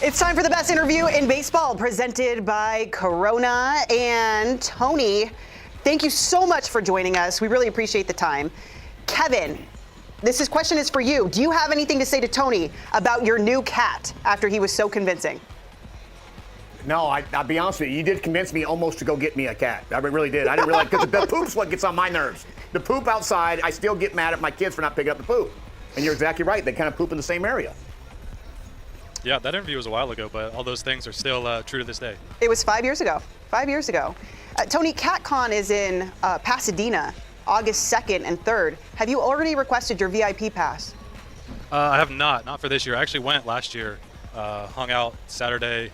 It's time for the best interview in baseball, presented by Corona. And Tony, thank you so much for joining us. We really appreciate the time. Kevin, question is for you. Do you have anything to say to Tony about your new cat after he was so convincing? No, I'll be honest with you. You did convince me almost to go get me a cat. I really did. I didn't realize, because the poop's what gets on my nerves. The poop outside, I still get mad at my kids for not picking up the poop. And you're exactly right. They kind of poop in the same area. Yeah, that interview was a while ago, but all those things are still true to this day. It was 5 years ago. 5 years ago. Tony, CatCon is in Pasadena, August 2nd and 3rd. Have you already requested your VIP pass? I have not for this year. I actually went last year, hung out Saturday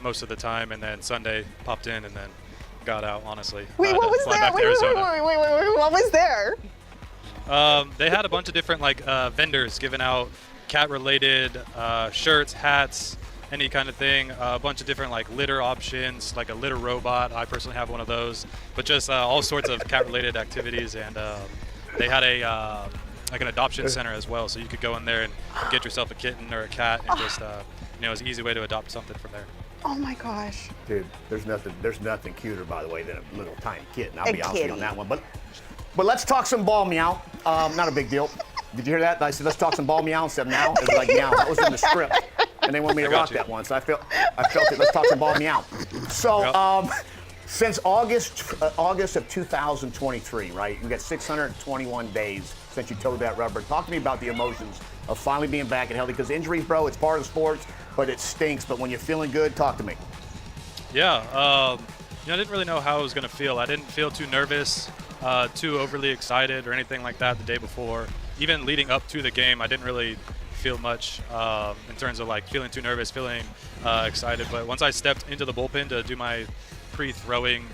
most of the time, and then Sunday popped in and then got out, honestly. Wait, what was there? Wait, what was there? They had a bunch of different vendors giving out cat-related shirts, hats, any kind of thing. A bunch of different litter options, like a litter robot. I personally have one of those, but just all sorts of cat-related activities. And they had a an adoption center as well, so you could go in there and get yourself a kitten or a cat, and just it's an easy way to adopt something from there. Oh my gosh. Dude, there's nothing cuter, by the way, than a little tiny kitten. I'll be honest with you on that one. But let's talk some ball meow. Not a big deal. Did you hear that? I said, let's talk some ball meow instead of now. It was like meow. That was in the script. And they wanted me to rock that one. So I felt it. Let's talk some ball meow. So since August of 2023, right? You got 621 days since you towed that rubber. Talk to me about the emotions of finally being back and healthy. Because injuries, bro, it's part of the sports, but it stinks. But when you're feeling good, talk to me. Yeah. I didn't really know how I was going to feel. I didn't feel too nervous, too overly excited or anything like that the day before. Even leading up to the game, I didn't really feel much in terms of feeling too nervous, feeling excited. But once I stepped into the bullpen to do my pre-throwing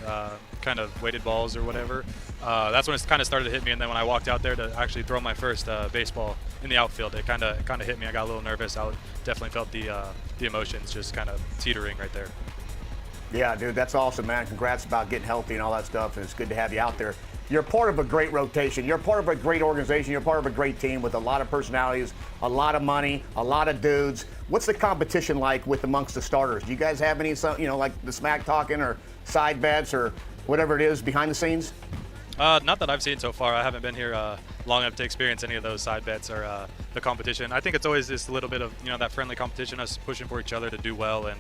kind of weighted balls or whatever, that's when it kind of started to hit me. And then when I walked out there to actually throw my first baseball in the outfield, it kind of hit me. I got a little nervous. I definitely felt the emotions just kind of teetering right there. Yeah, dude, that's awesome, man. Congrats about getting healthy and all that stuff, and it's good to have you out there. You're part of a great rotation. You're part of a great organization. You're part of a great team with a lot of personalities, a lot of money, a lot of dudes. What's the competition like with amongst the starters? Do you guys have any, like the smack talking or side bets or whatever it is behind the scenes? Not that I've seen so far. I haven't been here long enough to experience any of those side bets or the competition. I think it's always just a little bit of that friendly competition, us pushing for each other to do well and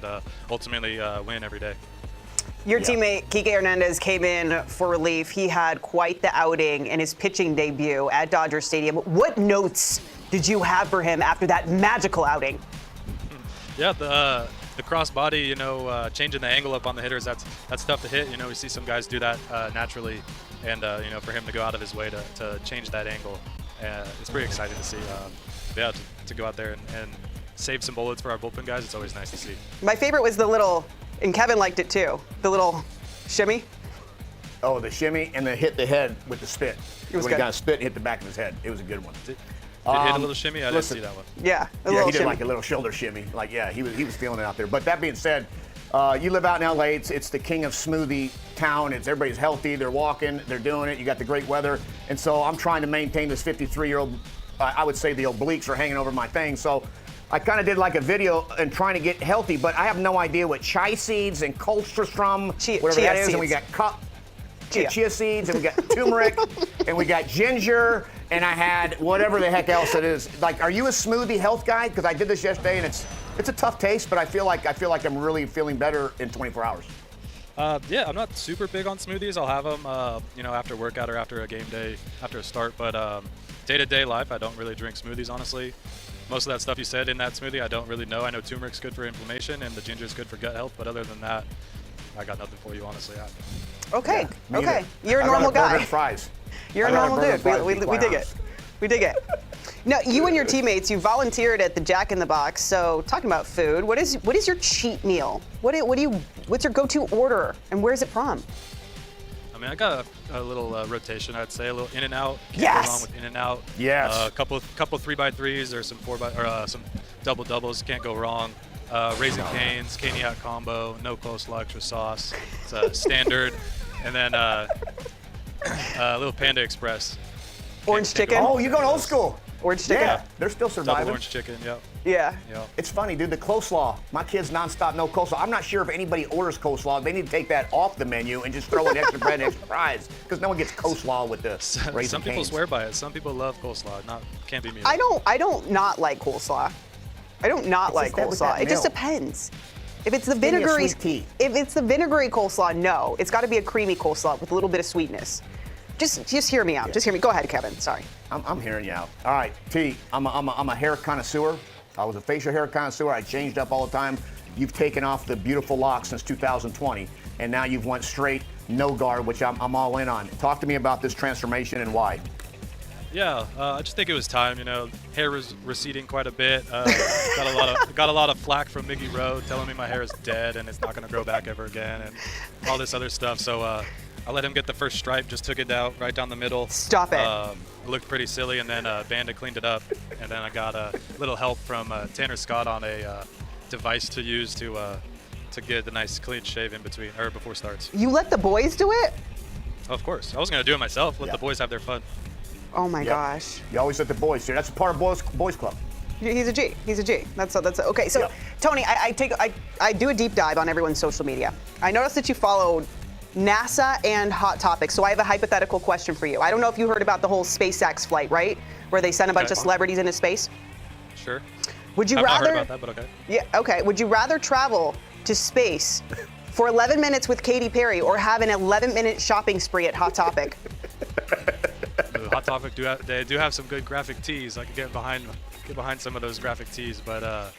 ultimately win every day. Your teammate, Kike Hernandez, came in for relief. He had quite the outing in his pitching debut at Dodger Stadium. What notes did you have for him after that magical outing? Yeah, the crossbody, changing the angle up on the hitters, that's tough to hit. We see some guys do that naturally, and for him to go out of his way to change that angle, it's pretty exciting to see. To go out there and save some bullets for our bullpen guys, it's always nice to see. My favorite was the little, and Kevin liked it too, the little shimmy. Oh, the shimmy and then hit the head with the spit. It was when good. he got a spit and hit the back of his head. It was a good one. Did it hit a little shimmy? I didn't see that one. Yeah, he did like a little shoulder shimmy. He was feeling it out there. But that being said, you live out in LA. It's the king of smoothie town. Everybody's healthy. They're walking. They're doing it. You got the great weather. And so I'm trying to maintain this 53-year-old. I would say the obliques are hanging over my thing. So I kind of did a video and trying to get healthy, but I have no idea what chia seeds and colostrum, whatever that is, and we got chia seeds, and we got turmeric, and we got ginger, and I had whatever the heck else it is. Are you a smoothie health guy? Because I did this yesterday, and it's a tough taste, but I feel like I'm really feeling better in 24 hours. Yeah, I'm not super big on smoothies. I'll have them, after workout or after a game day, after a start. But day-to-day life, I don't really drink smoothies, honestly. Most of that stuff you said in that smoothie, I don't really know. I know turmeric's good for inflammation and the ginger's good for gut health, but other than that, I got nothing for you, honestly. Okay, Yeah, okay. You're a normal guy. Fries. You're a normal dude. We dig it. We dig it. Now, you and your teammates, you volunteered at the Jack in the Box. So, talking about food, what is your cheat meal? What's your go-to order, and where's it from? I mean, I got a little rotation, I'd say, a little In-N-Out. Can't Yes. go wrong with In-N-Out. Yes. A couple 3x3s or some double doubles. Can't go wrong. Raisin Cane's, Caniac combo, no coleslaw, extra sauce. It's a standard. And then a little Panda Express. Orange chicken. Oh, you're going old school. Orange chicken. Yeah, they're still Double surviving. orange chicken, yep. Yeah. It's funny, dude, the coleslaw. My kids nonstop no coleslaw. I'm not sure if anybody orders coleslaw. They need to take that off the menu and just throw in extra bread and extra fries, because no one gets coleslaw with the Raising Some people Cane's. swear by it. Some people love coleslaw. Can't be me. I don't not like coleslaw. I don't not like just that with coleslaw. that It just milk. depends. If it's the Give me a vinegary, sweet tea. if it's the vinegary coleslaw, no. It's got to be a creamy coleslaw with a little bit of sweetness. Just hear me out. Just hear me. Go ahead, Kevin. Sorry. I'm hearing you out. All right, T, I'm a hair connoisseur. I was a facial hair connoisseur. I changed up all the time. You've taken off the beautiful locks since 2020, and now you've went straight, no guard, which I'm all in on. Talk to me about this transformation and why. Yeah, I just think it was time. Hair was receding quite a bit. Got a lot of flack from Mickey Rowe telling me my hair is dead and it's not going to grow back ever again, and all this other stuff. So I let him get the first stripe, just took it out right down the middle. Stop it. It looked pretty silly, and then Banda cleaned it up, and then I got a little help from Tanner Scott on a device to use to get the nice clean shave in between or before starts. You let the boys do it? Of course, I was going to do it myself. Let the boys have their fun. Oh my gosh. You always let the boys do it. That's a part of boys club. He's a G. He's a G. That's okay. So, Yep. Tony, I do a deep dive on everyone's social media. I noticed that you followed NASA and Hot Topics. So I have a hypothetical question for you. I don't know if you heard about the whole SpaceX flight, right? Where they sent a bunch of celebrities into space. Sure. Would you I've rather? not heard about that, but okay. Yeah. Okay. Would you rather travel to space for 11 minutes with Katy Perry or have an 11-minute shopping spree at Hot Topic? The Hot Topic they do have some good graphic tees. I could get behind some of those graphic tees, but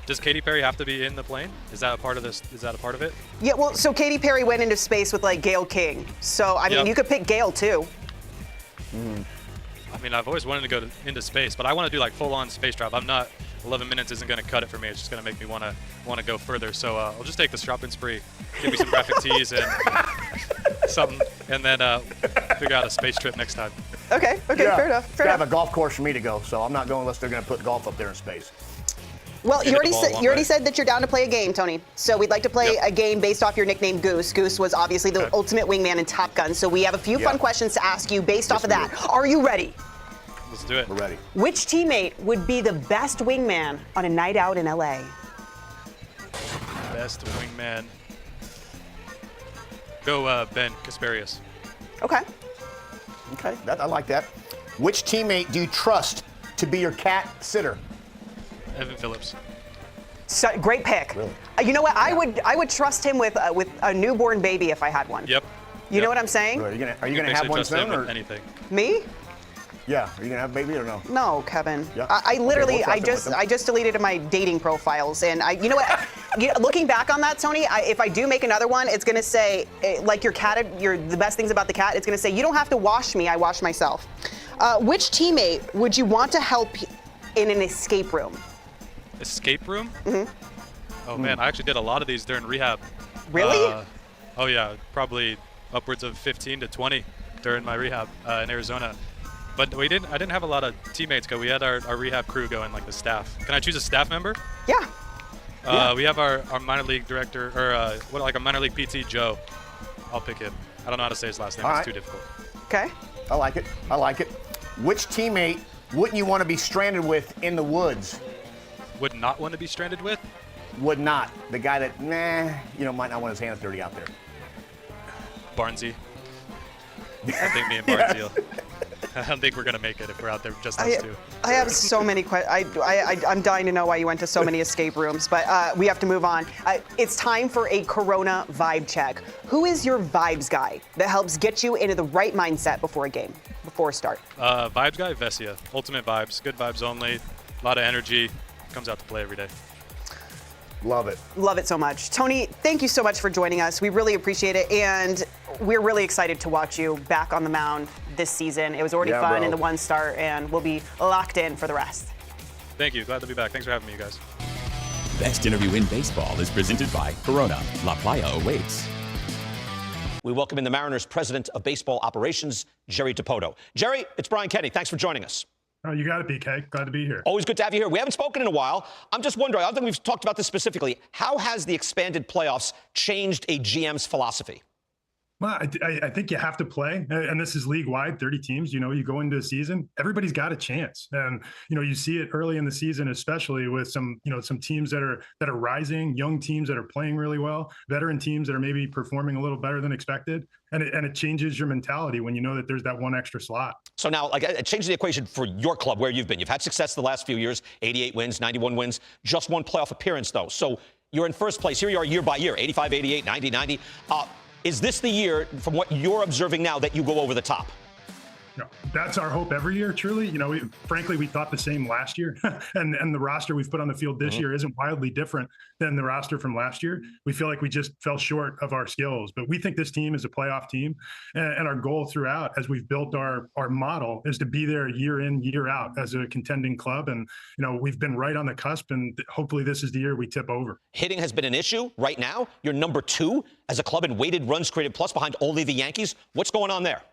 does Katy Perry have to be in the plane? Is that a part of this? Is that a part of it? Yeah. Well, so Katy Perry went into space with like Gayle King. So I mean, Yep. you could pick Gayle too. I mean, I've always wanted to go into space, but I want to do like full-on space travel. 11 minutes isn't going to cut it for me. It's just going to make me want to go further. So I'll just take the shopping spree, give me some graphic tees and something, and then figure out a space trip next time. Okay. Yeah. Fair enough. It's gotta have a golf course for me to go, so I'm not going unless they're going to put golf up there in space. Well, you hit the already ball said a long you already way. said that you're down to play a game, Tony. So we'd like to play Yep. a game based off your nickname Goose. Goose was obviously the ultimate wingman in Top Gun. So we have a few fun Yep. questions to ask you based off of we that. do. Are you ready? Let's do it. We're ready. Which teammate would be the best wingman on a night out in LA? Best wingman. Go Ben Kasparius. Okay. Okay, I like that. Which teammate do you trust to be your cat sitter? Evan Phillips. So, great pick. Really? You know what? I would trust him with a newborn baby if I had one. Yep. You know what I'm saying? Are you gonna You can have basically one trust him soon, with or anything. Me? yeah? Are you gonna have a baby or no? No, Kevin. Yeah. I literally, Okay, we'll trust him with them. I just deleted my dating profiles, and you know what? Looking back on that, Tony, if I do make another one, it's gonna say like your cat. The best things about the cat. It's gonna say you don't have to wash me. I wash myself. Which teammate would you want to help in an escape room? Escape room? Mm-hmm. Oh man, I actually did a lot of these during rehab. Really? Oh yeah, probably upwards of 15 to 20 during my rehab in Arizona. But I didn't have a lot of teammates go. We had our rehab crew going, like the staff. Can I choose a staff member? Yeah. We have our minor league director, or like a minor league PT, Joe. I'll pick him. I don't know how to say his last name. All It's right. too difficult. Okay. I like it. I like it. Which teammate wouldn't you want to be stranded with in the woods? Would not want to be stranded with? Would not. The guy that, might not want his hands dirty out there. Barnesy. I think me and Barnesy. I don't think we're gonna make it if we're out there just us two. I have so many questions. I'm dying to know why you went to so many escape rooms, but we have to move on. It's time for a Corona vibe check. Who is your vibes guy that helps get you into the right mindset before a game, before a start? Vibes guy, Vesia. Ultimate vibes. Good vibes only. A lot of energy. Comes out to play every day. Love it. Love it so much. Tony, thank you so much for joining us. We really appreciate it, and we're really excited to watch you back on the mound this season. It was already fun in the one start, and we'll be locked in for the rest. Thank you. Glad to be back. Thanks for having me, you guys. Best Interview in Baseball is presented by Corona. La Playa awaits. We welcome in the Mariners president of baseball operations, Jerry DiPoto. Jerry, it's Brian Kenny. Thanks for joining us. Oh, you got it, BK. Glad to be here. Always good to have you here. We haven't spoken in a while. I'm just wondering, I don't think we've talked about this specifically. How has the expanded playoffs changed a GM's philosophy? Well, I think you have to play, and this is league-wide, 30 teams. You go into a season, everybody's got a chance, and you see it early in the season, especially with some teams that are rising, young teams that are playing really well, veteran teams that are maybe performing a little better than expected, and it changes your mentality when you know that there's that one extra slot. So now, it changes the equation for your club where you've been. You've had success the last few years, 88 wins, 91 wins, just one playoff appearance though. So you're in first place. Here you are year by year, 85, 88, 90, 90. Is this the year, from what you're observing now, that you go over the top? No, that's our hope every year, truly. Frankly, we thought the same last year. and the roster we've put on the field this year isn't wildly different than the roster from last year. We feel like we just fell short of our skills. But we think this team is a playoff team. And our goal throughout, as we've built our model, is to be there year in, year out as a contending club. And, we've been right on the cusp. And hopefully this is the year we tip over. Hitting has been an issue right now. You're number 2 as a club in weighted runs created plus behind only the Yankees. What's going on there?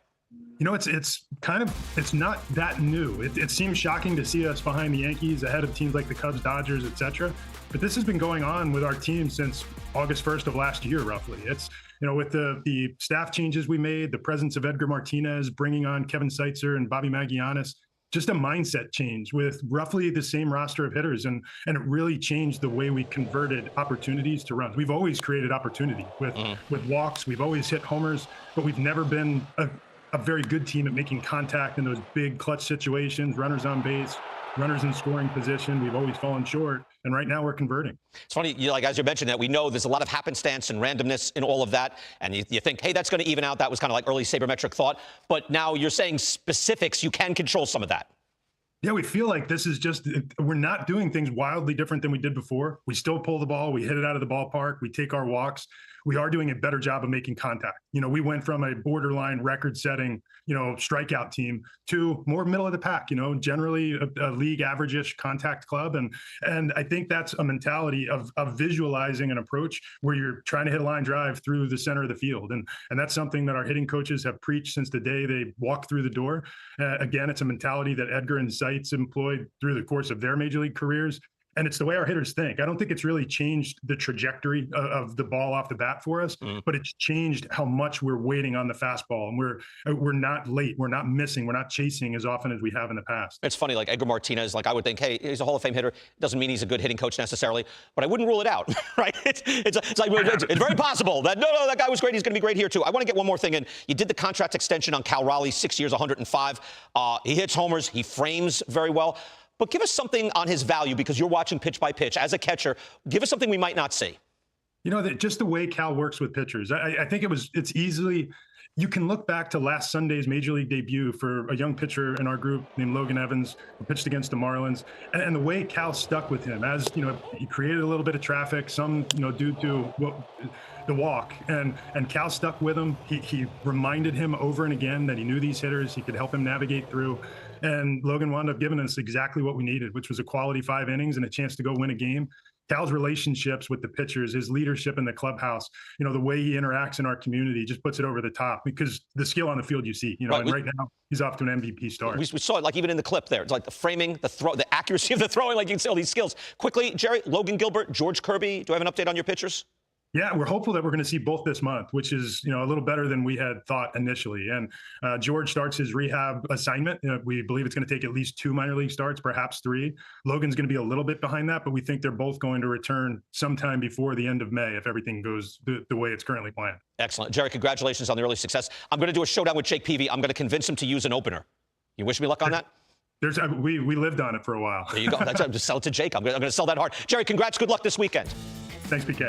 It's not that new. It seems shocking to see us behind the Yankees, ahead of teams like the Cubs, Dodgers, etc. But this has been going on with our team since August 1st of last year, roughly. It's, with the staff changes we made, the presence of Edgar Martinez, bringing on Kevin Seitzer and Bobby Magianis, just a mindset change with roughly the same roster of hitters. And it really changed the way we converted opportunities to runs. We've always created opportunity with walks. We've always hit homers, but we've never been a very good team at making contact in those big clutch situations, runners on base, runners in scoring position. We've always fallen short, and right now we're converting. It's funny, as you mentioned, that we know there's a lot of happenstance and randomness in all of that, and you think, hey, that's going to even out. That was kind of like early sabermetric thought, but now you're saying specifics. You can control some of that. Yeah, we feel like this is we're not doing things wildly different than we did before. We still pull the ball. We hit it out of the ballpark. We take our walks. We are doing a better job of making contact. We went from a borderline record-setting, strikeout team to more middle of the pack, generally a league average-ish contact club. And I think that's a mentality of visualizing an approach where you're trying to hit a line drive through the center of the field. And that's something that our hitting coaches have preached since the day they walked through the door. Again, it's a mentality that Edgar and Seitz employed through the course of their major league careers. And it's the way our hitters think. I don't think it's really changed the trajectory of the ball off the bat for us, but it's changed how much we're waiting on the fastball. And we're not late. We're not missing. We're not chasing as often as we have in the past. It's funny, like Edgar Martinez, I would think, hey, he's a Hall of Fame hitter. Doesn't mean he's a good hitting coach necessarily, but I wouldn't rule it out, right? It's very possible that, no, that guy was great. He's going to be great here too. I want to get one more thing in. You did the contract extension on Cal Raleigh, 6 years, 105. He hits homers. He frames very well. But give us something on his value, because you're watching pitch by pitch as a catcher. Give us something we might not see. Just the way Cal works with pitchers. I think it's easily, you can look back to last Sunday's major league debut for a young pitcher in our group named Logan Evans, who pitched against the Marlins, and the way Cal stuck with him, as he created a little bit of traffic, some due to the walk, and Cal stuck with him. He reminded him over and again that he knew these hitters, he could help him navigate through. And Logan wound up giving us exactly what we needed, which was a quality 5 innings and a chance to go win a game. Cal's relationships with the pitchers, his leadership in the clubhouse, the way he interacts in our community just puts it over the top, because the skill on the field you see, right, and right now he's off to an MVP start. We saw it, even in the clip there. It's like the framing, the throw, the accuracy of the throwing, you can see all these skills. Quickly, Jerry, Logan Gilbert, George Kirby, do I have an update on your pitchers? Yeah, we're hopeful that we're going to see both this month, which is, a little better than we had thought initially. And George starts his rehab assignment. We believe it's going to take at least 2 minor league starts, perhaps 3. Logan's going to be a little bit behind that, but we think they're both going to return sometime before the end of May if everything goes the way it's currently planned. Excellent. Jerry, congratulations on the early success. I'm going to do a showdown with Jake Peavy. I'm going to convince him to use an opener. You wish me luck on that? We lived on it for a while. There you go. Just sell it to Jake. I'm going to sell that hard. Jerry, congrats. Good luck this weekend. Thanks, PK.